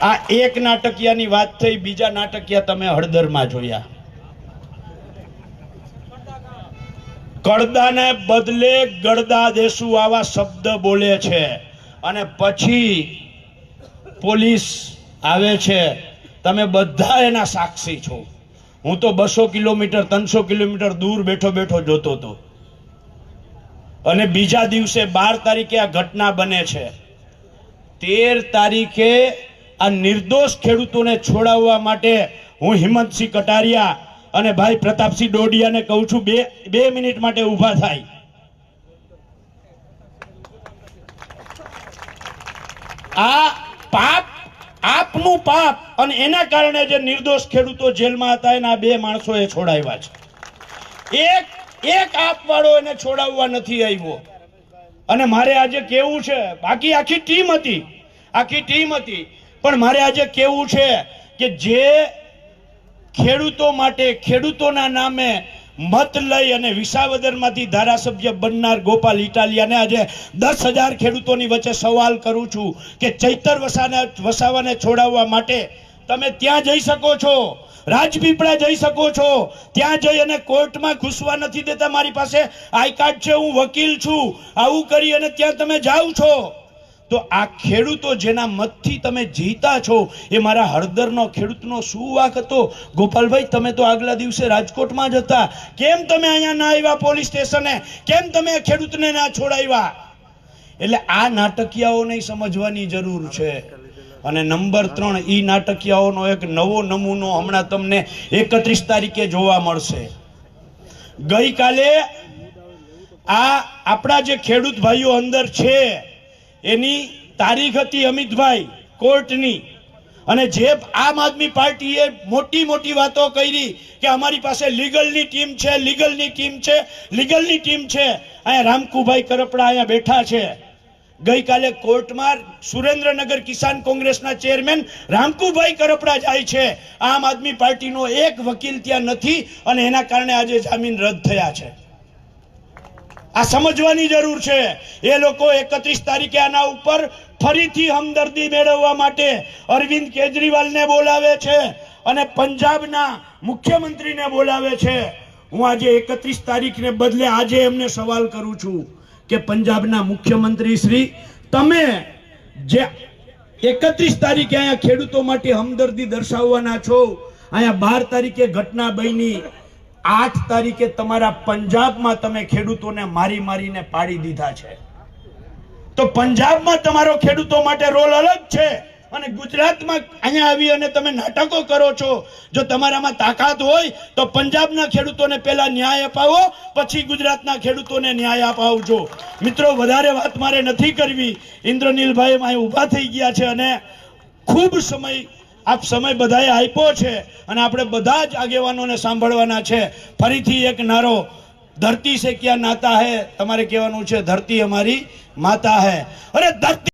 આ એક નાટકિયાની વાત થઈ, બીજા નાટકિયા તમે હળદરમાં જોયા. કડદાને બદલે ગળદા દેશું આવા શબ્દ બોલે છે અને પછી પોલીસ આવે છે. તમે બધા એના સાક્ષી છો. હું તો 200 કિલોમીટર 300 કિલોમીટર દૂર બેઠો બેઠો જોતો હતો. અને બીજા દિવસે 12 તારીખે આ ઘટના બને છે. 13 તારીખે આ નિર્દોષ ખેડૂતોને છોડાવવા માટે હું હિંમતસિંહ કટારિયા અને ભાઈ પ્રતાપસિંહ ડોડિયાને કહું છું, બે મિનિટ માટે ઊભા થાય. આ પાપ, આપનું પાપ, અને એના કારણે જે નિર્દોષ ખેડૂતો જેલમાં હતા એના 2 માણસોએ છોડાવ્યા છે. એક આપવાળો એને છોડાવવા નથી આવ્યો. અને મારે આજે કેવું છે, બાકી આખી ટીમ હતી, પણ મારે આજે કેવું છે કે જે ખેડૂતો માટે, ખેડૂતોના નામે મત લઈ અને વિસાવદરમાંથી ધારાસભ્ય બનનાર ગોપાલ ઇટાલિયાને આજે 10,000 ખેડૂતોની વચ્ચે સવાલ કરું છું કે ચૈતર વસાવાને છોડાવવા માટે તમે ત્યાં જઈ શકો છો, રાજપીપળા જઈ શકો છો. ત્યાં જઈ અને કોર્ટમાં ઘૂસવા નથી દેતા. મારી પાસે આઈ કાર્ડ છે, હું વકીલ છું. આવું કરી અને ત્યાં તમે જાઓ છો. તો આ ખેડૂતો જેના મતથી તમે જીતા છો, એ મારા હળદરનો ખેડૂતનો શું વાંક હતો? ગોપાલભાઈ, તમે તો આગલા દિવસે રાજકોટમાં જ હતા. કેમ તમે અહીંયા ના આવ્યા પોલીસ સ્ટેશને? કેમ તમે ખેડૂતને ના છોડાવ્યા? એટલે આ નાટકિયાઓને સમજવાની જરૂર છે. અને નંબર 3, ઈ નાટકિયાઓનો એક નવો નમૂનો હમણાં તમને 31 તારીખે જોવા મળશે. ગઈકાલે આ આપણા જે ખેડૂત ભાઈઓ અંદર છે એની તારીખ હતી અમિતભાઈ કોર્ટની, અને જે આમ આદમી પાર્ટીએ મોટી મોટી વાતો કરી કે અમારી પાસે લીગલની ટીમ છે. અહીંયા રામકુભાઈ કરપડા અહીંયા બેઠા છે. ગઈકાલે કોર્ટમાં સુરેન્દ્રનગર કિસાન કોંગ્રેસના ચેરમેન રામકુભાઈ કરપડા જાય છે. આમ આદમી પાર્ટીનો એક વકીલ ત્યાં નથી અને એના કારણે આજે જામીન રદ થયા છે. આ સમજવાની જરૂર છે. એ લોકો 31 તારીખે આના ઉપર ફરીથી હમદર્દી મેળવવા માટે અરવિંદ કેજરીવાલને બોલાવે છે અને પંજાબના મુખ્યમંત્રીને બોલાવે છે. હું આજે 31 તારીખને બદલે આજે એમને સવાલ કરું છું કે પંજાબના મુખ્યમંત્રી શ્રી, તમે જે 31 તારીખે અહીંયા ખેડૂતો માટે હમદર્દી દર્શાવવાના છો, અહીંયા 12 તારીખે ઘટના બની, 8 તારીખે તમારા પંજાબમાં તમે ખેડૂતોને મારીને પાડી દીધા છે. તો પંજાબમાં તમારો ખેડૂતો માટે રોલ અલગ છે અને ગુજરાતમાં અહીંયા આવી અને તમે નાટકો કરો છો. જો તમારામાં તાકાત હોય તો પંજાબના ખેડૂતોને પહેલા ન્યાય અપાવો, પછી ગુજરાતના ખેડૂતોને ન્યાય અપાવજો. મિત્રો, વધારે વાત મારે નથી કરવી. ઇન્દ્રનીલભાઈ અહીં ઊભા થઈ ગયા છે અને ખૂબ સમય બધાએ આપ્યો છે અને આપણે બધા જ આગેવાનોને સાંભળવાના છે. ફરીથી એક નારો, ધરતી સે ક્યા નાતા હૈ. તમારે કહેવાનું છે ધરતી અમારી માતા હૈ. અરે ધરતી